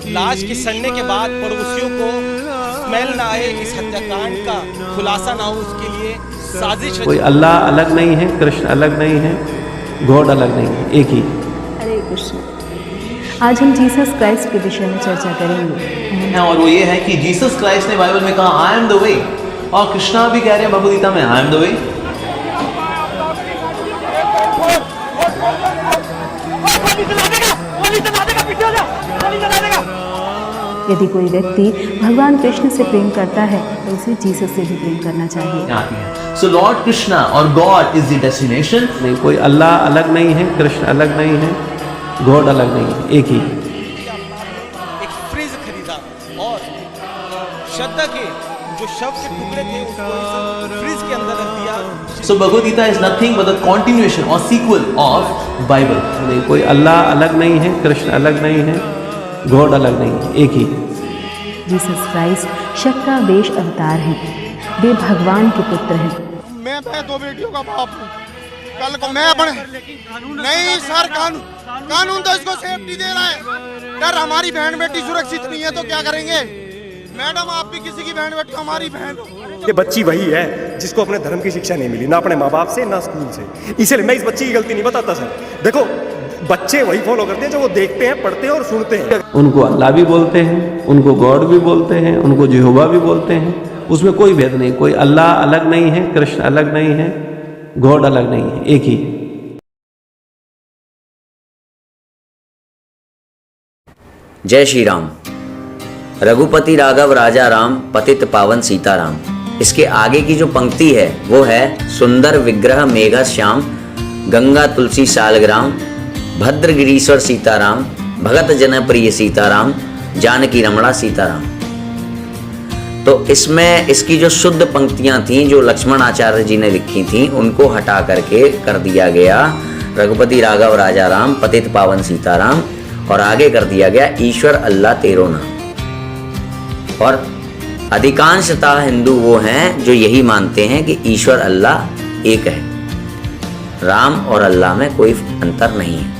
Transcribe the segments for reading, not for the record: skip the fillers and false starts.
लाश के सड़ने के बाद पड़ोसियों को स्मेल ना आए, इस हत्याकांड का खुलासा ना हो, उसके लिए साजिश। कोई अल्लाह अलग नहीं है, कृष्ण अलग नहीं है, गॉड अलग नहीं है, एक ही। हरे कृष्ण। आज हम जीसस क्राइस्ट के विषय में चर्चा करेंगे और वो ये है कि जीसस क्राइस्ट ने बाइबल में कहा आई एम द वे, और कृष्णा भी कह रहे हैं भगवद गीता में आई एम द वे। यदि कोई व्यक्ति भगवान कृष्ण से प्रेम करता है तो उसे जीसस से भी प्रेम करना चाहिए। सो लॉर्ड कृष्णा और गॉड इज द डेस्टिनेशन। नहीं, कोई अल्लाह अलग नहीं है, कृष्ण अलग नहीं है, गॉड अलग नहीं है, एक ही। एक फ्रिज खरीदा और श्रद्धा के जो शव के टुकड़े थे उसको फ्रिज के अंदर रख दिया। So Bhagavad Gita is nothing but the continuation और सीक्वल ऑफ बाइबल। नहीं, कोई अल्लाह अलग नहीं है, कृष्ण अलग नहीं है, गॉड अलग नहीं है, एक ही। जीसस क्राइस्ट शक्का वेश अवतार हैं, वे भगवान के पुत्र हैं। मैं दो बेटियों का बाप हूँ, कल को मैं अपने नहीं सर, कानून तो इसको सेफ्टी दे रहा है। डर हमारी बहन बेटी सुरक्षित नहीं है तो क्या करेंगे? मैडम आप भी किसी की बहन बेटी, हमारी बहन। ये बच्ची वही है जिसको अपने धर्म की शिक्षा नहीं मिली, ना अपने माँ बाप से ना स्कूल से। इसलिए मैं इस बच्ची की गलती नहीं बताता सर। देखो बच्चे वही फॉलो करते हैं जो वो देखते हैं, पढ़ते हैं और सुनते हैं। उनको अल्लाह भी बोलते हैं, उनको गॉड भी बोलते हैं, उनको यहोवा भी बोलते हैं, उसमें कोई भेद नहीं। कोई अल्लाह अलग नहीं है, कृष्ण अलग नहीं है, गॉड अलग नहीं है, एक ही। जय श्री राम। रघुपति राघव राजा राम, पतित पावन सीताराम। इसके आगे की जो पंक्ति है वो है सुंदर विग्रह मेघ श्याम, गंगा तुलसी सालग्राम, भद्र गिरीश्वर सीताराम, भगत जन प्रिय सीताराम, जानकी रमणा सीताराम। तो इसमें इसकी जो शुद्ध पंक्तियां थीं जो लक्ष्मण आचार्य जी ने लिखी थीं उनको हटा करके कर दिया गया रघुपति राघव राजा राम, पतित पावन सीताराम, और आगे कर दिया गया ईश्वर अल्लाह तेरो नाम। और अधिकांशतः हिंदू वो हैं जो यही मानते हैं कि ईश्वर अल्लाह एक है, राम और अल्लाह में कोई अंतर नहीं है।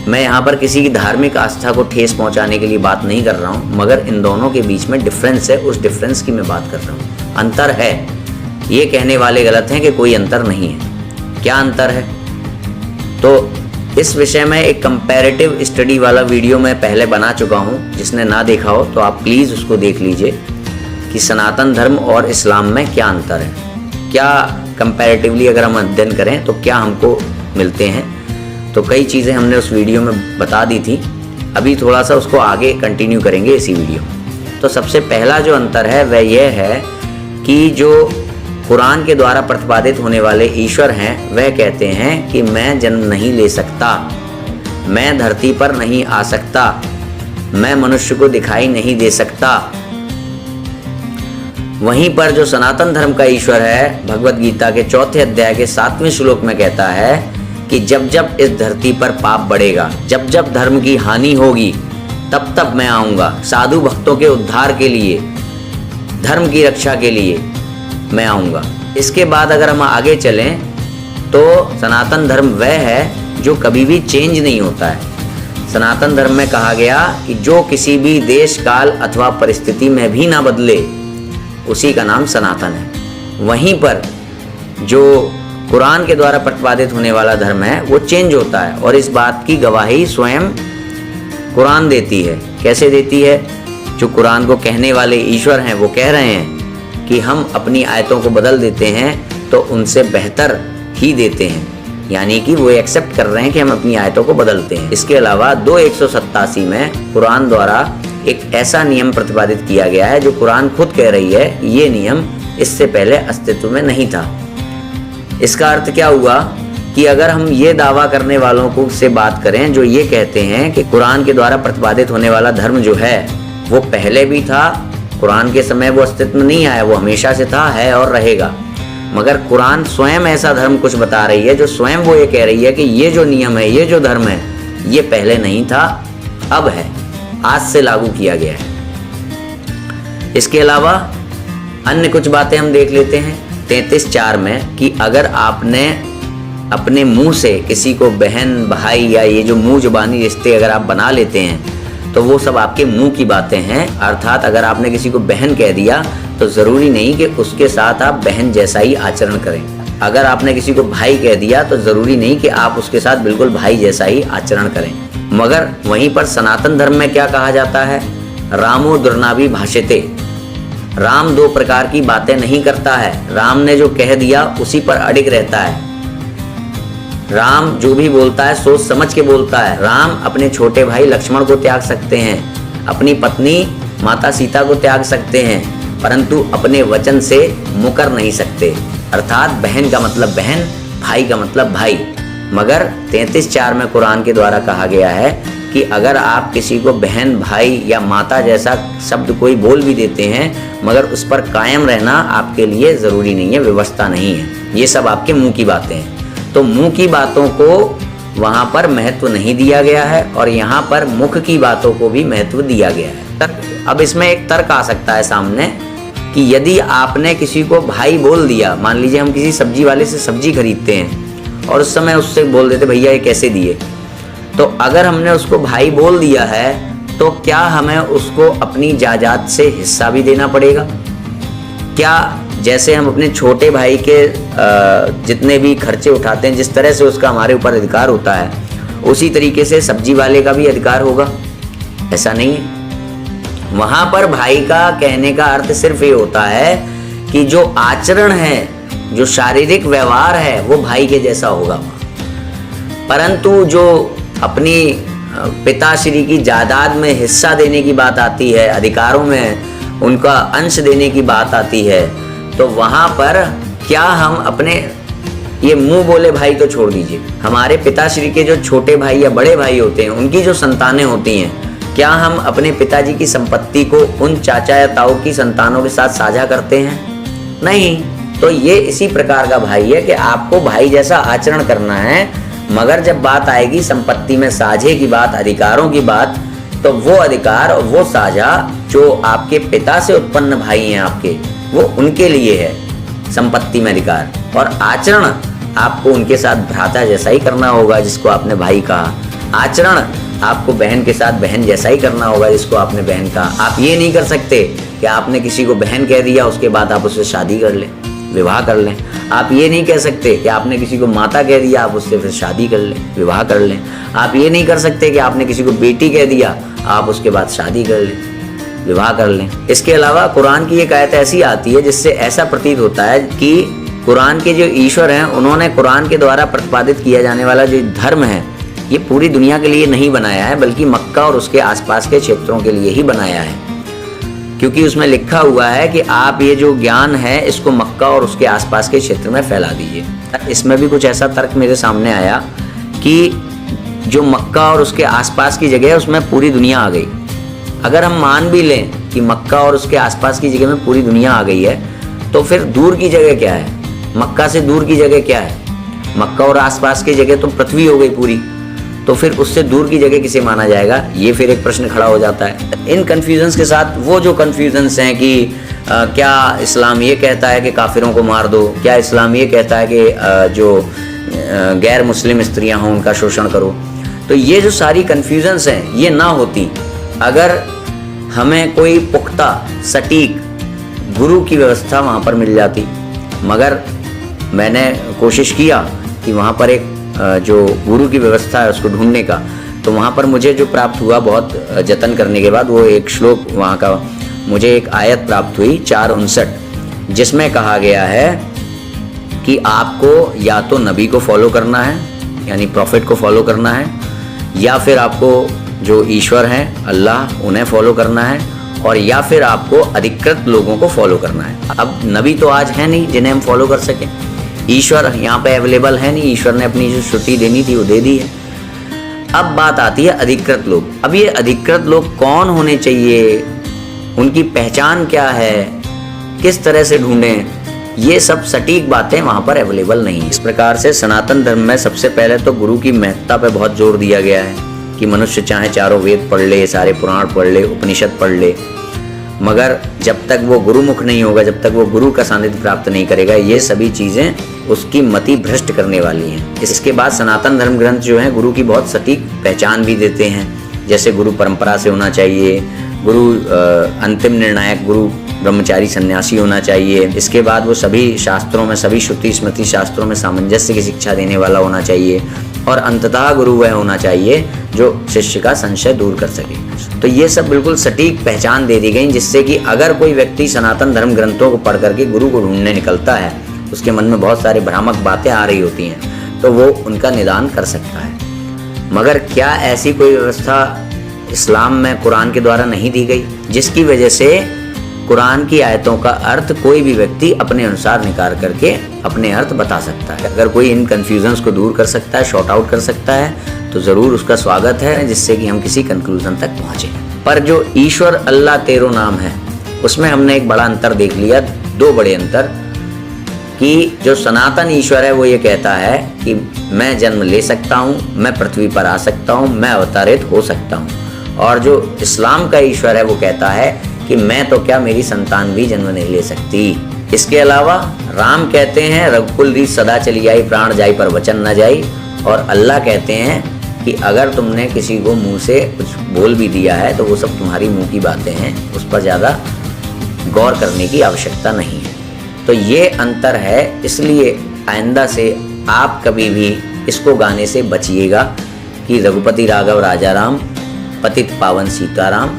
मैं यहाँ पर किसी की धार्मिक आस्था को ठेस पहुँचाने के लिए बात नहीं कर रहा हूँ, मगर इन दोनों के बीच में डिफरेंस है, उस डिफरेंस की मैं बात कर रहा हूँ। अंतर है, ये कहने वाले गलत हैं कि कोई अंतर नहीं है। क्या अंतर है? तो इस विषय में एक कंपैरेटिव स्टडी वाला वीडियो मैं पहले बना चुका हूँ, जिसने ना देखा हो तो आप प्लीज़ उसको देख लीजिए कि सनातन धर्म और इस्लाम में क्या अंतर है, क्या कंपैरेटिवली अगर हम अध्ययन करें तो क्या हमको मिलते हैं। तो कई चीज़ें हमने उस वीडियो में बता दी थी, अभी थोड़ा सा उसको आगे कंटिन्यू करेंगे इसी वीडियो। तो सबसे पहला जो अंतर है वह यह है कि जो कुरान के द्वारा प्रतिपादित होने वाले ईश्वर हैं वह कहते हैं कि मैं जन्म नहीं ले सकता, मैं धरती पर नहीं आ सकता, मैं मनुष्य को दिखाई नहीं दे सकता। वहीं पर जो सनातन धर्म का ईश्वर है भगवद गीता के 4 अध्याय के 7वें श्लोक में कहता है कि जब जब इस धरती पर पाप बढ़ेगा, जब जब धर्म की हानि होगी, तब तब मैं आऊँगा साधु भक्तों के उद्धार के लिए, धर्म की रक्षा के लिए मैं आऊँगा। इसके बाद अगर हम आगे चलें तो सनातन धर्म वह है जो कभी भी चेंज नहीं होता है। सनातन धर्म में कहा गया कि जो किसी भी देश काल अथवा परिस्थिति में भी ना बदले, उसी का नाम सनातन है। वहीं पर जो कुरान के द्वारा प्रतिपादित होने वाला धर्म है वो चेंज होता है, और इस बात की गवाही स्वयं कुरान देती है। कैसे देती है? जो कुरान को कहने वाले ईश्वर हैं वो कह रहे हैं कि हम अपनी आयतों को बदल देते हैं तो उनसे बेहतर ही देते हैं, यानी कि वो एक्सेप्ट कर रहे हैं कि हम अपनी आयतों को बदलते हैं। इसके अलावा 2:187 में कुरान द्वारा एक ऐसा नियम प्रतिपादित किया गया है जो कुरान खुद कह रही है ये नियम इससे पहले अस्तित्व में नहीं था। इसका अर्थ क्या हुआ कि अगर हम ये दावा करने वालों को से बात करें जो ये कहते हैं कि कुरान के द्वारा प्रतिपादित होने वाला धर्म जो है वो पहले भी था, कुरान के समय वो अस्तित्व में नहीं आया, वो हमेशा से था, है और रहेगा, मगर कुरान स्वयं ऐसा धर्म कुछ बता रही है जो स्वयं वो ये कह रही है कि ये जो नियम है, ये जो धर्म है, ये पहले नहीं था, अब है, आज से लागू किया गया है। इसके अलावा अन्य कुछ बातें हम देख लेते हैं 33:4 में कि अगर आपने अपने मुंह से किसी को बहन भाई या ये जो मुंह जुबानी रिश्ते अगर आप बना लेते हैं तो वो सब आपके मुंह की बातें हैं। अर्थात अगर आपने किसी को बहन कह दिया तो ज़रूरी नहीं कि उसके साथ आप बहन जैसा ही आचरण करें। अगर आपने किसी को भाई कह दिया तो ज़रूरी नहीं कि आप उसके साथ बिल्कुल भाई जैसा ही आचरण करें। मगर वहीं पर सनातन धर्म में क्या कहा जाता है, रामो दुर्नाभि भाषते, राम दो प्रकार की बातें नहीं करता है। राम ने जो कह दिया उसी पर अडिग रहता है। राम जो भी बोलता है सोच समझ के बोलता है। राम अपने छोटे भाई लक्ष्मण को त्याग सकते हैं, अपनी पत्नी माता सीता को त्याग सकते हैं, परंतु अपने वचन से मुकर नहीं सकते। अर्थात बहन का मतलब बहन, भाई का मतलब भाई। मगर 33:4 में कुरान के द्वारा कहा गया है कि अगर आप किसी को बहन भाई या माता जैसा शब्द कोई बोल भी देते हैं मगर उस पर कायम रहना आपके लिए ज़रूरी नहीं है, व्यवस्था नहीं है। ये सब आपके मुंह की बातें हैं। तो मुंह की बातों को वहाँ पर महत्व नहीं दिया गया है और यहाँ पर मुख की बातों को भी महत्व दिया गया है। अब इसमें एक तर्क आ सकता है सामने कि यदि आपने किसी को भाई बोल दिया, मान लीजिए हम किसी सब्जी वाले से सब्जी खरीदते हैं और उस समय उससे बोल देते भैया ये कैसे दिए, तो अगर हमने उसको भाई बोल दिया है तो क्या हमें उसको अपनी जायदाद से हिस्सा भी देना पड़ेगा? क्या जैसे हम अपने छोटे भाई के जितने भी खर्चे उठाते हैं, जिस तरह से उसका हमारे ऊपर अधिकार होता है, उसी तरीके से सब्जी वाले का भी अधिकार होगा? ऐसा नहीं है। वहाँ पर भाई का कहने का अर्थ सिर्फ ये होता है कि जो आचरण है, जो शारीरिक व्यवहार है वो भाई के जैसा होगा। परंतु जो अपनी पिताश्री की जायदाद में हिस्सा देने की बात आती है, अधिकारों में उनका अंश देने की बात आती है, तो वहाँ पर क्या हम अपने ये मुंह बोले भाई तो छोड़ दीजिए, हमारे पिताश्री के जो छोटे भाई या बड़े भाई होते हैं, उनकी जो संतानें होती हैं, क्या हम अपने पिताजी की संपत्ति को उन चाचा या ताऊ की संतानों के साथ साझा करते हैं? नहीं। तो ये इसी प्रकार का भाई है कि आपको भाई जैसा आचरण करना है, मगर जब बात आएगी संपत्ति में साझे की बात, अधिकारों की बात, तो वो अधिकार और वो साझा जो आपके पिता से उत्पन्न भाई हैं आपके, वो उनके लिए है संपत्ति में अधिकार, और आचरण आपको उनके साथ भ्राता जैसा ही करना होगा जिसको आपने भाई कहा। आचरण आपको बहन के साथ बहन जैसा ही करना होगा जिसको आपने बहन कहा। आप ये नहीं कर सकते कि आपने किसी को बहन कह दिया उसके बाद आप उससे शादी कर लें, विवाह कर लें। आप ये नहीं कह सकते कि आपने किसी को माता कह दिया आप उससे फिर शादी कर लें, विवाह कर लें। आप ये नहीं कर सकते कि आपने किसी को बेटी कह दिया आप उसके बाद शादी कर लें, विवाह कर लें। इसके अलावा कुरान की एक आयत ऐसी आती है जिससे ऐसा प्रतीत होता है कि कुरान के जो ईश्वर हैं उन्होंने कुरान के द्वारा प्रतिपादित किया जाने वाला जो धर्म है ये पूरी दुनिया के लिए नहीं बनाया है, बल्कि मक्का और उसके आसपास के क्षेत्रों के लिए ही बनाया है। क्योंकि उसमें लिखा हुआ है कि आप ये जो ज्ञान है इसको मक्का और उसके आसपास के क्षेत्र में फैला दीजिए। इसमें भी कुछ ऐसा तर्क मेरे सामने आया कि जो मक्का और उसके आसपास की जगह है उसमें पूरी दुनिया आ गई। अगर हम मान भी लें कि मक्का और उसके आसपास की जगह में पूरी दुनिया आ गई है, तो फिर दूर की जगह क्या है? मक्का से दूर की जगह क्या है? मक्का और आसपास की जगह तो पृथ्वी हो गई पूरी, तो फिर उससे दूर की जगह किसे माना जाएगा? ये फिर एक प्रश्न खड़ा हो जाता है। इन कन्फ्यूजन्स के साथ वो जो कन्फ्यूजन्स हैं कि क्या इस्लाम ये कहता है कि काफिरों को मार दो, क्या इस्लाम ये कहता है कि जो गैर मुस्लिम स्त्रियां हों उनका शोषण करो, तो ये जो सारी कन्फ्यूजन्स हैं ये ना होती अगर हमें कोई पुख्ता सटीक गुरु की व्यवस्था वहाँ पर मिल जाती। मगर मैंने कोशिश किया कि वहाँ पर एक जो गुरु की व्यवस्था है उसको ढूंढने का, तो वहाँ पर मुझे जो प्राप्त हुआ बहुत जतन करने के बाद, वो एक श्लोक वहाँ का मुझे एक आयत प्राप्त हुई 4:59, जिसमें कहा गया है कि आपको या तो नबी को फॉलो करना है यानी प्रॉफिट को फॉलो करना है, या फिर आपको जो ईश्वर हैं अल्लाह उन्हें फॉलो करना है, और या फिर आपको अधिकृत लोगों को फॉलो करना है। अब नबी तो आज है नहीं जिन्हें हम फॉलो कर सकें, ईश्वर यहाँ पे अवेलेबल है नहीं, ईश्वर ने अपनी जो छुट्टी देनी थी वो दे दी है। अब बात आती है अधिकृत लोग। अब ये अधिकृत लोग कौन होने चाहिए, उनकी पहचान क्या है, किस तरह से ढूंढें? ये सब सटीक बातें वहाँ पर अवेलेबल नहीं है। इस प्रकार से सनातन धर्म में सबसे पहले तो गुरु की महत्ता पे बहुत जोर दिया गया है कि मनुष्य चाहे चारों वेद पढ़ ले, सारे पुराण पढ़ ले, उपनिषद पढ़ ले, मगर जब तक वो गुरुमुख नहीं होगा, जब तक वो गुरु का सानिध्य प्राप्त नहीं करेगा, ये सभी चीज़ें उसकी मति भ्रष्ट करने वाली हैं। इसके बाद सनातन धर्म ग्रंथ जो हैं गुरु की बहुत सटीक पहचान भी देते हैं, जैसे गुरु परंपरा से होना चाहिए, गुरु अंतिम निर्णायक गुरु ब्रह्मचारी सन्यासी होना चाहिए। इसके बाद वो सभी शास्त्रों में, सभी श्रुति स्मृति शास्त्रों में सामंजस्य की शिक्षा देने वाला होना चाहिए, और अंततः गुरु वह होना चाहिए जो शिष्य का संशय दूर कर सके। तो ये सब बिल्कुल सटीक पहचान दे दी गई, जिससे कि अगर कोई व्यक्ति सनातन धर्म ग्रंथों को पढ़ करके गुरु को ढूंढने निकलता है, उसके मन में बहुत सारी भ्रामक बातें आ रही होती हैं, तो वो उनका निदान कर सकता है। मगर क्या ऐसी कोई व्यवस्था इस्लाम में कुरान के द्वारा नहीं दी गई, जिसकी वजह से कुरान की आयतों का अर्थ कोई भी व्यक्ति अपने अनुसार निकाल करके अपने अर्थ बता सकता है। अगर कोई इन कन्फ्यूजन्स को दूर कर सकता है, शॉर्ट आउट कर सकता है, तो ज़रूर उसका स्वागत है, जिससे कि हम किसी कंक्लूजन तक पहुँचे। पर जो ईश्वर अल्लाह तेरो नाम है, उसमें हमने एक बड़ा अंतर देख लिया, दो बड़े अंतर, कि जो सनातन ईश्वर है वो ये कहता है कि मैं जन्म ले सकता हूँ, मैं पृथ्वी पर आ सकता हूँ, मैं अवतारित हो सकता हूँ, और जो इस्लाम का ईश्वर है वो कहता है कि मैं तो क्या, मेरी संतान भी जन्म नहीं ले सकती। इसके अलावा राम कहते हैं रघुकुल रीत सदा चली आई, प्राण जाई पर वचन न जाई, और अल्लाह कहते हैं कि अगर तुमने किसी को मुंह से कुछ बोल भी दिया है तो वो सब तुम्हारी मुंह की बातें हैं, उस पर ज़्यादा गौर करने की आवश्यकता नहीं है। तो ये अंतर है, इसलिए आइंदा से आप कभी भी इसको गाने से बचिएगा कि रघुपति राघव राजा राम, पतित पावन सीताराम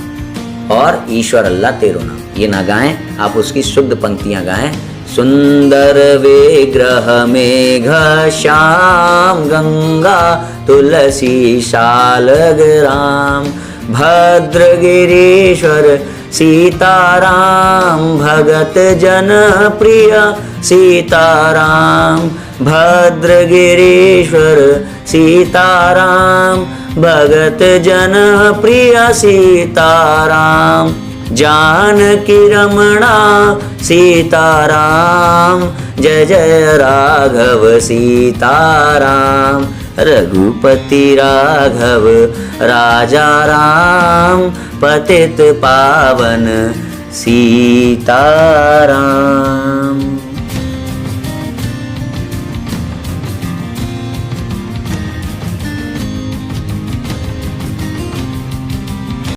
और ईश्वर अल्लाह तेरो नाम, ये ना गाएं, आप उसकी शुद्ध पंक्तियां गाएं। सुंदर विग्रह मेघ श्याम, गंगा तुलसी शालग्राम, भद्र गिरीश्वर सीताराम, भगत जन प्रिय सीताराम, भद्र गिरीश्वर सीताराम, भगत जन प्रिय सीताराम, जानकी रमणा सीताराम, जय जय राघव सीताराम, रघुपति राघव राजा राम, पतित पावन सीताराम।